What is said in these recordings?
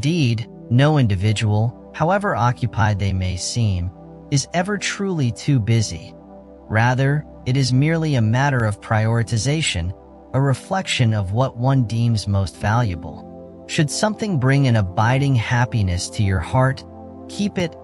Indeed, no individual, however occupied they may seem, is ever truly too busy. Rather, it is merely a matter of prioritization, a reflection of what one deems most valuable. Should something bring an abiding happiness to your heart, keep it,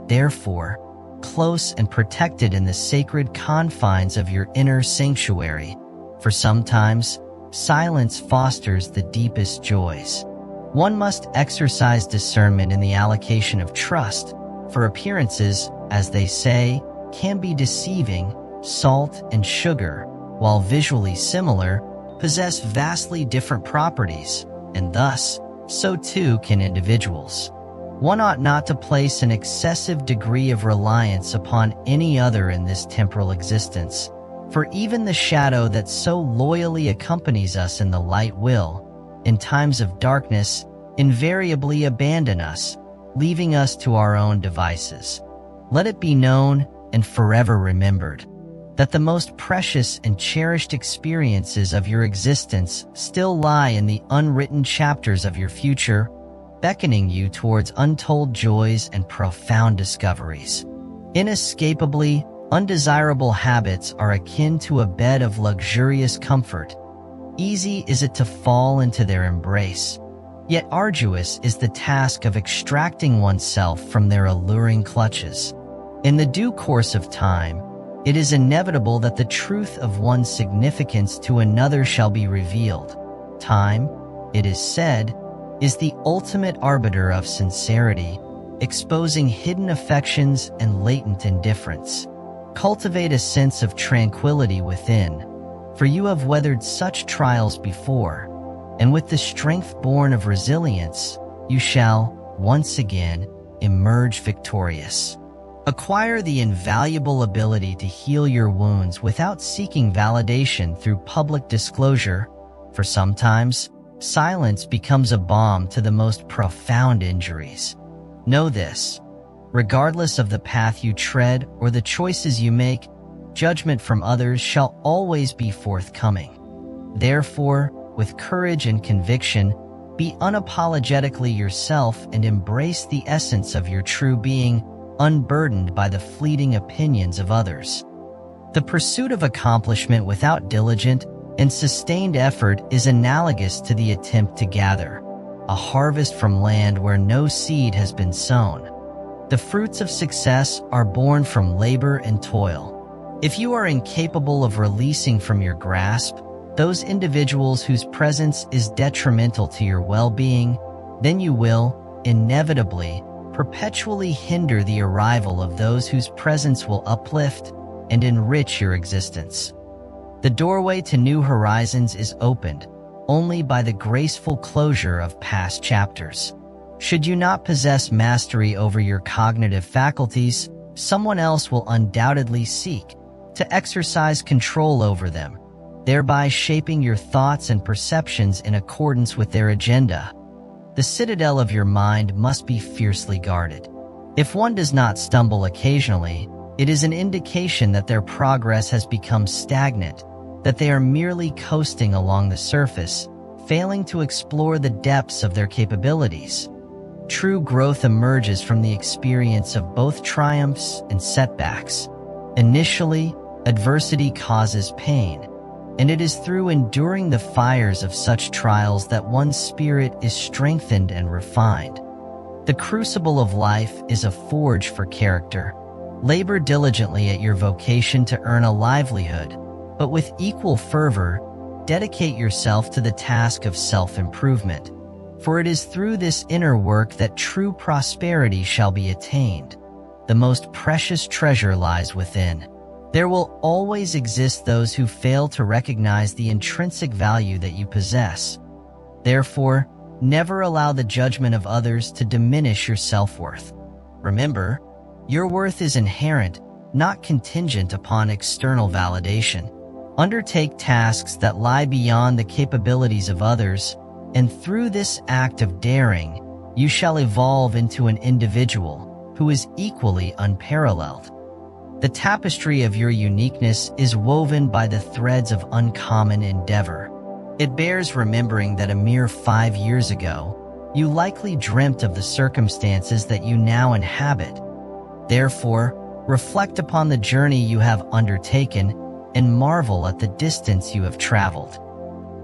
therefore, close and protected in the sacred confines of your inner sanctuary, for sometimes silence fosters the deepest joys. One must exercise discernment in the allocation of trust, for appearances, as they say, can be deceiving. Salt and sugar, while visually similar, possess vastly different properties, and thus, so too can individuals. One ought not to place an excessive degree of reliance upon any other in this temporal existence, for even the shadow that so loyally accompanies us in the light will, in times of darkness, invariably abandon us, leaving us to our own devices. Let it be known and forever remembered that the most precious and cherished experiences of your existence still lie in the unwritten chapters of your future, beckoning you towards untold joys and profound discoveries. Inescapably, undesirable habits are akin to a bed of luxurious comfort. Easy is it to fall into their embrace, yet arduous is the task of extracting oneself from their alluring clutches. In the due course of time, it is inevitable that the truth of one's significance to another shall be revealed. Time, it is said, is the ultimate arbiter of sincerity, exposing hidden affections and latent indifference. Cultivate a sense of tranquility within, for you have weathered such trials before, and with the strength born of resilience, you shall, once again, emerge victorious. Acquire the invaluable ability to heal your wounds without seeking validation through public disclosure, for sometimes, silence becomes a balm to the most profound injuries. Know this: regardless of the path you tread or the choices you make, judgment from others shall always be forthcoming. Therefore, with courage and conviction, be unapologetically yourself and embrace the essence of your true being, unburdened by the fleeting opinions of others. The pursuit of accomplishment without diligent and sustained effort is analogous to the attempt to gather a harvest from land where no seed has been sown. The fruits of success are born from labor and toil. If you are incapable of releasing from your grasp those individuals whose presence is detrimental to your well-being, then you will, inevitably, perpetually hinder the arrival of those whose presence will uplift and enrich your existence. The doorway to new horizons is opened only by the graceful closure of past chapters. Should you not possess mastery over your cognitive faculties, someone else will undoubtedly seek to exercise control over them, thereby shaping your thoughts and perceptions in accordance with their agenda. The citadel of your mind must be fiercely guarded. If one does not stumble occasionally, it is an indication that their progress has become stagnant, that they are merely coasting along the surface, failing to explore the depths of their capabilities. True growth emerges from the experience of both triumphs and setbacks. Initially, adversity causes pain, and it is through enduring the fires of such trials that one's spirit is strengthened and refined. The crucible of life is a forge for character. Labor diligently at your vocation to earn a livelihood, but with equal fervor, dedicate yourself to the task of self-improvement. For it is through this inner work that true prosperity shall be attained. The most precious treasure lies within. There will always exist those who fail to recognize the intrinsic value that you possess. Therefore, never allow the judgment of others to diminish your self-worth. Remember, your worth is inherent, not contingent upon external validation. Undertake tasks that lie beyond the capabilities of others, and through this act of daring, you shall evolve into an individual who is equally unparalleled. The tapestry of your uniqueness is woven by the threads of uncommon endeavor. It bears remembering that a mere 5 years ago, you likely dreamt of the circumstances that you now inhabit. Therefore, reflect upon the journey you have undertaken and marvel at the distance you have traveled.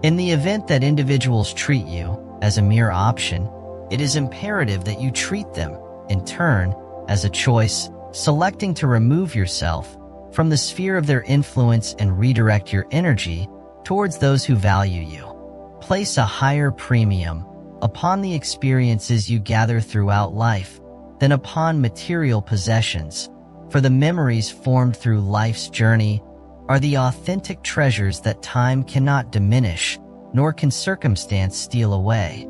In the event that individuals treat you as a mere option, it is imperative that you treat them, in turn, as a choice, selecting to remove yourself from the sphere of their influence and redirect your energy towards those who value you. Place a higher premium upon the experiences you gather throughout life than upon material possessions, for the memories formed through life's journey are the authentic treasures that time cannot diminish, nor can circumstance steal away.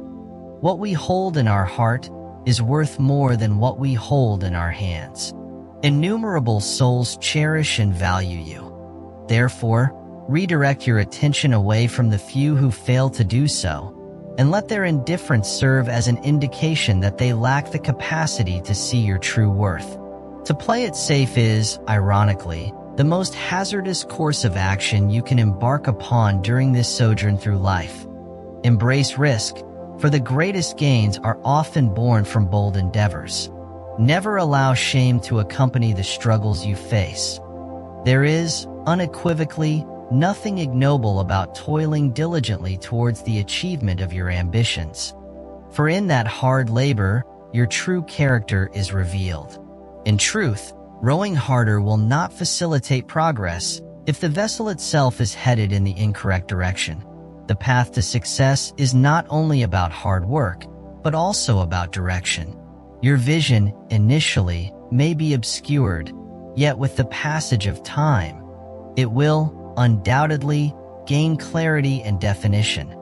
What we hold in our heart is worth more than what we hold in our hands. Innumerable souls cherish and value you. Therefore, redirect your attention away from the few who fail to do so, and let their indifference serve as an indication that they lack the capacity to see your true worth. To play it safe is, ironically, the most hazardous course of action you can embark upon during this sojourn through life. Embrace risk, for the greatest gains are often born from bold endeavors. Never allow shame to accompany the struggles you face. There is, unequivocally, nothing ignoble about toiling diligently towards the achievement of your ambitions. For in that hard labor, your true character is revealed. In truth, rowing harder will not facilitate progress if the vessel itself is headed in the incorrect direction. The path to success is not only about hard work, but also about direction. Your vision, initially, may be obscured, yet with the passage of time, it will, undoubtedly, gain clarity and definition.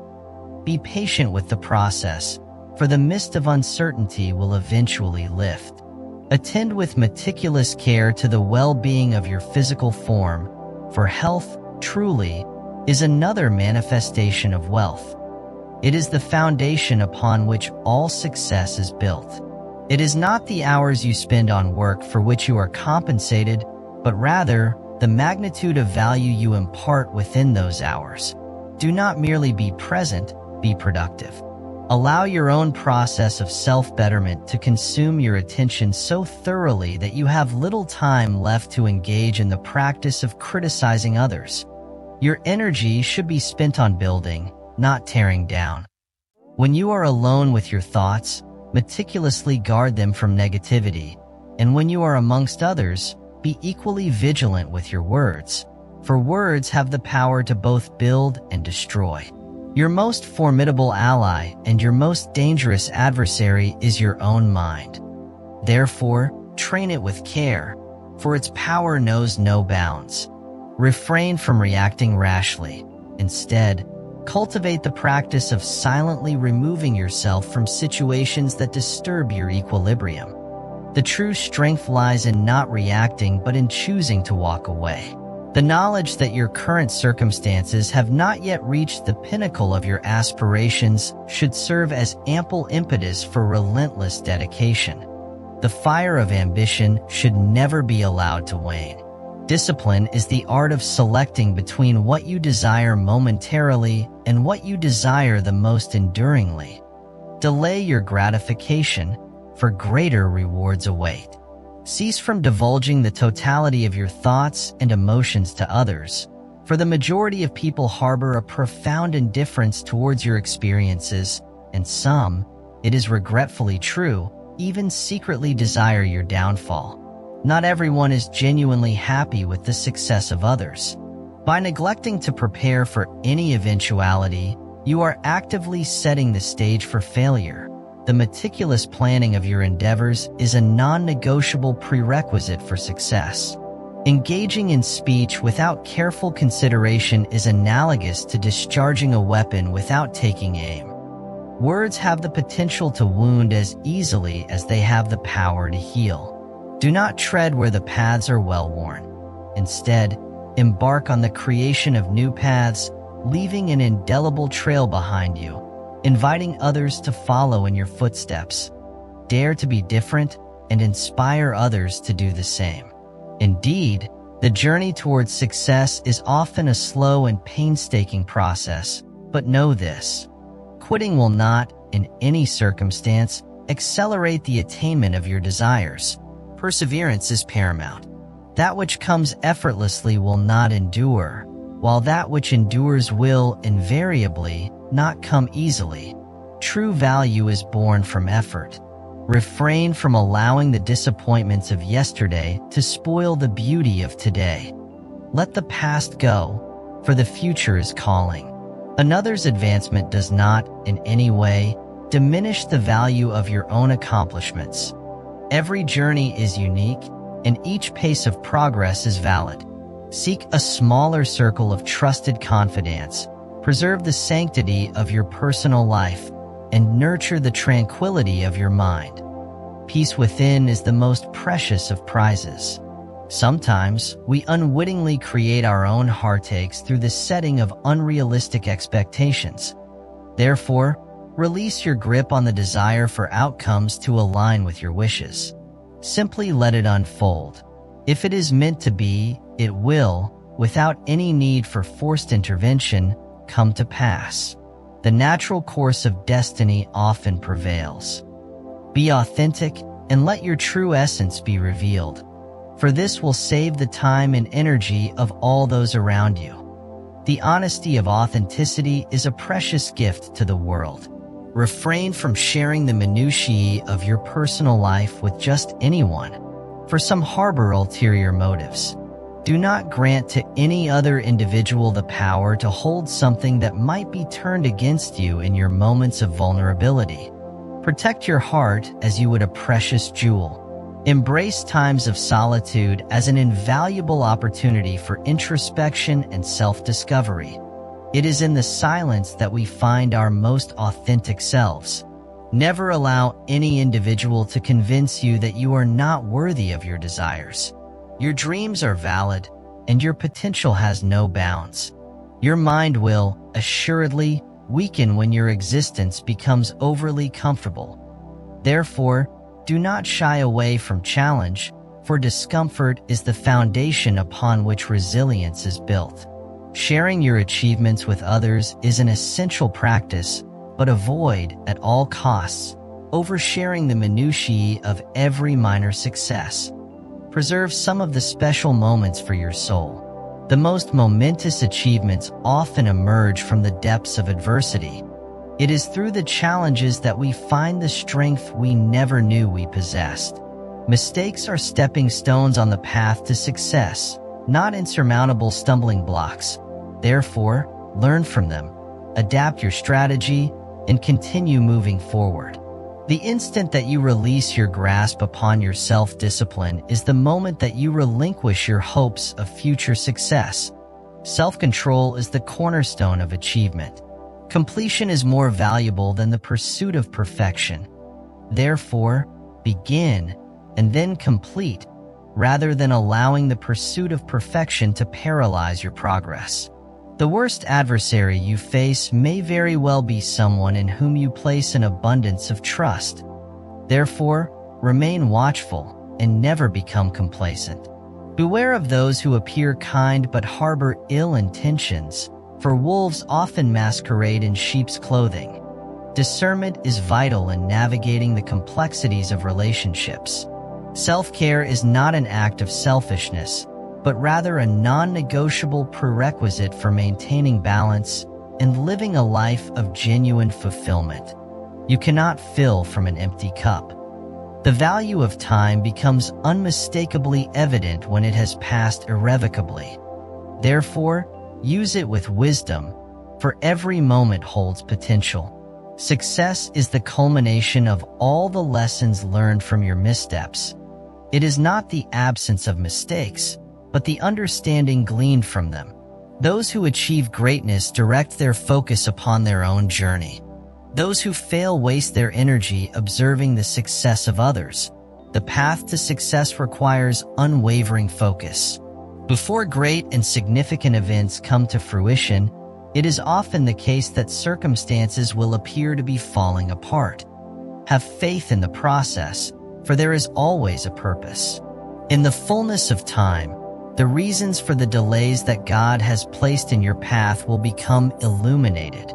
Be patient with the process, for the mist of uncertainty will eventually lift. Attend with meticulous care to the well-being of your physical form, for health, truly, is another manifestation of wealth. It is the foundation upon which all success is built. It is not the hours you spend on work for which you are compensated, but rather the magnitude of value you impart within those hours. Do not merely be present, be productive. Allow your own process of self-betterment to consume your attention so thoroughly that you have little time left to engage in the practice of criticizing others. Your energy should be spent on building, not tearing down. When you are alone with your thoughts, meticulously guard them from negativity, and when you are amongst others, be equally vigilant with your words, for words have the power to both build and destroy. Your most formidable ally and your most dangerous adversary is your own mind. Therefore, train it with care, for its power knows no bounds. Refrain from reacting rashly. Instead, cultivate the practice of silently removing yourself from situations that disturb your equilibrium. The true strength lies in not reacting but in choosing to walk away. The knowledge that your current circumstances have not yet reached the pinnacle of your aspirations should serve as ample impetus for relentless dedication. The fire of ambition should never be allowed to wane. Discipline is the art of selecting between what you desire momentarily and what you desire the most enduringly. Delay your gratification, for greater rewards await. Cease from divulging the totality of your thoughts and emotions to others, for the majority of people harbor a profound indifference towards your experiences, and some, it is regretfully true, even secretly desire your downfall. Not everyone is genuinely happy with the success of others. By neglecting to prepare for any eventuality, you are actively setting the stage for failure. The meticulous planning of your endeavors is a non-negotiable prerequisite for success. Engaging in speech without careful consideration is analogous to discharging a weapon without taking aim. Words have the potential to wound as easily as they have the power to heal. Do not tread where the paths are well-worn. Instead, embark on the creation of new paths, leaving an indelible trail behind you, inviting others to follow in your footsteps. Dare to be different and inspire others to do the same. Indeed, the journey towards success is often a slow and painstaking process, but know this. Quitting will not, in any circumstance, accelerate the attainment of your desires. Perseverance is paramount. That which comes effortlessly will not endure, while that which endures will, invariably, not come easily. True value is born from effort. Refrain from allowing the disappointments of yesterday to spoil the beauty of today. Let the past go, for the future is calling. Another's advancement does not, in any way, diminish the value of your own accomplishments. Every journey is unique, and each pace of progress is valid. Seek a smaller circle of trusted confidants, preserve the sanctity of your personal life, and nurture the tranquility of your mind. Peace within is the most precious of prizes. Sometimes, we unwittingly create our own heartaches through the setting of unrealistic expectations. Therefore, release your grip on the desire for outcomes to align with your wishes. Simply let it unfold. If it is meant to be, it will, without any need for forced intervention, come to pass. The natural course of destiny often prevails. Be authentic and let your true essence be revealed, for this will save the time and energy of all those around you. The honesty of authenticity is a precious gift to the world. Refrain from sharing the minutiae of your personal life with just anyone, for some harbor ulterior motives. Do not grant to any other individual the power to hold something that might be turned against you in your moments of vulnerability. Protect your heart as you would a precious jewel. Embrace times of solitude as an invaluable opportunity for introspection and self-discovery. It is in the silence that we find our most authentic selves. Never allow any individual to convince you that you are not worthy of your desires. Your dreams are valid, and your potential has no bounds. Your mind will, assuredly, weaken when your existence becomes overly comfortable. Therefore, do not shy away from challenge, for discomfort is the foundation upon which resilience is built. Sharing your achievements with others is an essential practice, but avoid, at all costs, oversharing the minutiae of every minor success. Preserve some of the special moments for your soul. The most momentous achievements often emerge from the depths of adversity. It is through the challenges that we find the strength we never knew we possessed. Mistakes are stepping stones on the path to success, not insurmountable stumbling blocks. Therefore, learn from them, adapt your strategy, and continue moving forward. The instant that you release your grasp upon your self-discipline is the moment that you relinquish your hopes of future success. Self-control is the cornerstone of achievement. Completion is more valuable than the pursuit of perfection. Therefore, begin and then complete, rather than allowing the pursuit of perfection to paralyze your progress. The worst adversary you face may very well be someone in whom you place an abundance of trust. Therefore, remain watchful and never become complacent. Beware of those who appear kind but harbor ill intentions, for wolves often masquerade in sheep's clothing. Discernment is vital in navigating the complexities of relationships. Self-care is not an act of selfishness, but rather a non-negotiable prerequisite for maintaining balance and living a life of genuine fulfillment. You cannot fill from an empty cup. The value of time becomes unmistakably evident when it has passed irrevocably. Therefore, use it with wisdom, for every moment holds potential. Success is the culmination of all the lessons learned from your missteps. It is not the absence of mistakes, but the understanding gleaned from them. Those who achieve greatness direct their focus upon their own journey. Those who fail waste their energy observing the success of others. The path to success requires unwavering focus. Before great and significant events come to fruition, it is often the case that circumstances will appear to be falling apart. Have faith in the process, for there is always a purpose. In the fullness of time, the reasons for the delays that God has placed in your path will become illuminated.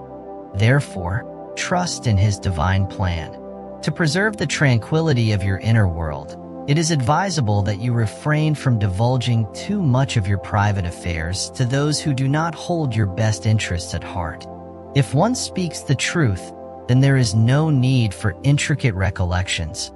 Therefore, trust in His divine plan. To preserve the tranquility of your inner world, it is advisable that you refrain from divulging too much of your private affairs to those who do not hold your best interests at heart. If one speaks the truth, then there is no need for intricate recollections.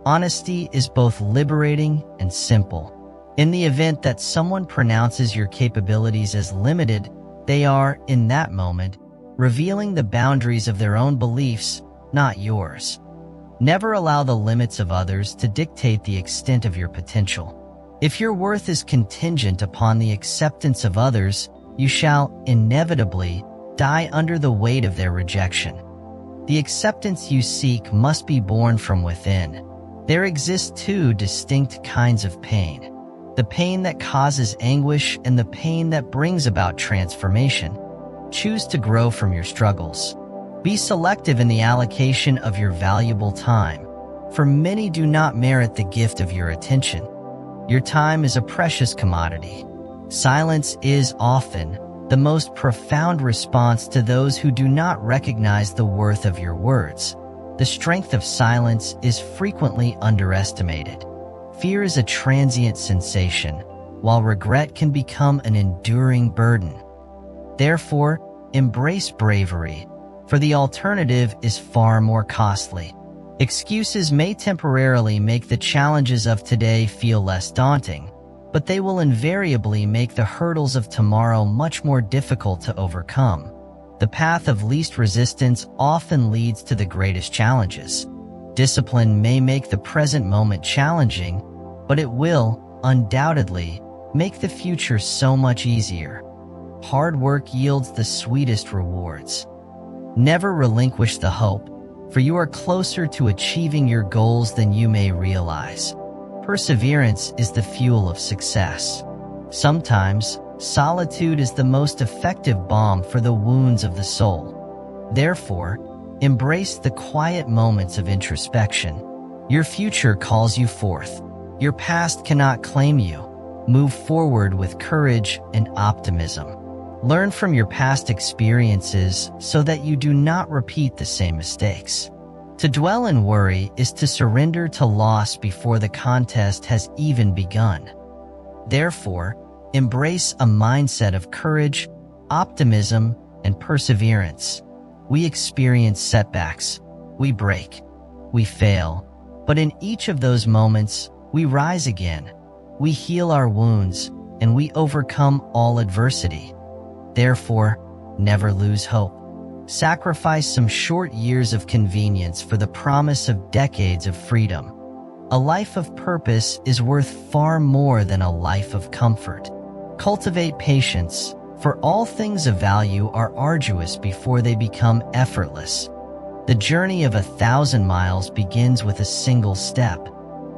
Honesty is both liberating and simple. In the event that someone pronounces your capabilities as limited, they are, in that moment, revealing the boundaries of their own beliefs, not yours. Never allow the limits of others to dictate the extent of your potential. If your worth is contingent upon the acceptance of others, you shall inevitably die under the weight of their rejection. The acceptance you seek must be born from within. There exist two distinct kinds of pain: the pain that causes anguish and the pain that brings about transformation. Choose to grow from your struggles. Be selective in the allocation of your valuable time, for many do not merit the gift of your attention. Your time is a precious commodity. Silence is often the most profound response to those who do not recognize the worth of your words. The strength of silence is frequently underestimated. Fear is a transient sensation, while regret can become an enduring burden. Therefore, embrace bravery, for the alternative is far more costly. Excuses may temporarily make the challenges of today feel less daunting, but they will invariably make the hurdles of tomorrow much more difficult to overcome. The path of least resistance often leads to the greatest challenges. Discipline may make the present moment challenging, but it will, undoubtedly, make the future so much easier. Hard work yields the sweetest rewards. Never relinquish the hope, for you are closer to achieving your goals than you may realize. Perseverance is the fuel of success. Sometimes, solitude is the most effective balm for the wounds of the soul. Therefore, embrace the quiet moments of introspection. Your future calls you forth. Your past cannot claim you. Move forward with courage and optimism. Learn from your past experiences so that you do not repeat the same mistakes. To dwell in worry is to surrender to loss before the contest has even begun. Therefore, embrace a mindset of courage, optimism, and perseverance. We experience setbacks, we break, we fail, but in each of those moments, we rise again. We heal our wounds, and we overcome all adversity. Therefore, never lose hope. Sacrifice some short years of convenience for the promise of decades of freedom. A life of purpose is worth far more than a life of comfort. Cultivate patience, for all things of value are arduous before they become effortless. The journey of 1,000 miles begins with a single step.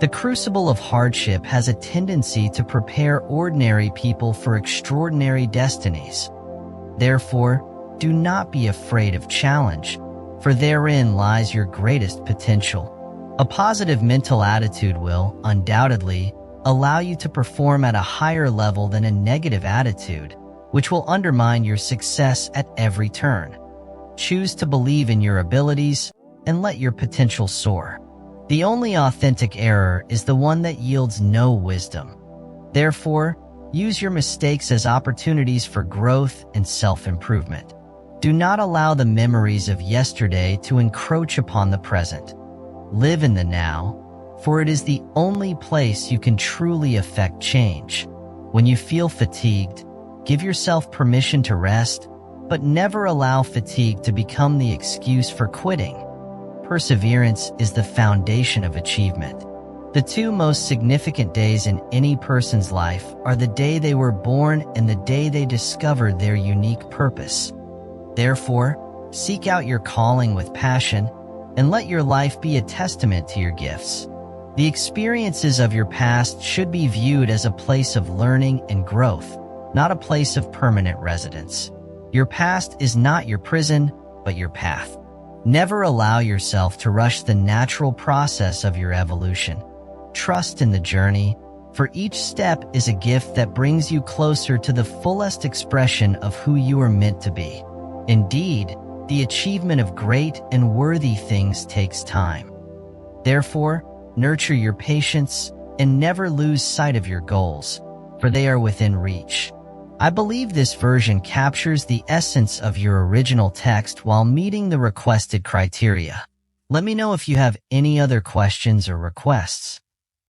The crucible of hardship has a tendency to prepare ordinary people for extraordinary destinies. Therefore, do not be afraid of challenge, for therein lies your greatest potential. A positive mental attitude will, undoubtedly, allow you to perform at a higher level than a negative attitude, which will undermine your success at every turn. Choose to believe in your abilities and let your potential soar. The only authentic error is the one that yields no wisdom. Therefore, use your mistakes as opportunities for growth and self-improvement. Do not allow the memories of yesterday to encroach upon the present. Live in the now, for it is the only place you can truly affect change. When you feel fatigued, give yourself permission to rest, but never allow fatigue to become the excuse for quitting. Perseverance is the foundation of achievement. The two most significant days in any person's life are the day they were born and the day they discovered their unique purpose. Therefore, seek out your calling with passion and let your life be a testament to your gifts. The experiences of your past should be viewed as a place of learning and growth, not a place of permanent residence. Your past is not your prison, but your path. Never allow yourself to rush the natural process of your evolution. Trust in the journey, for each step is a gift that brings you closer to the fullest expression of who you are meant to be. Indeed, The achievement of great and worthy things takes time. Therefore, nurture your patience and never lose sight of your goals, for they are within reach. I believe this version captures the essence of your original text while meeting the requested criteria. Let me know if you have any other questions or requests.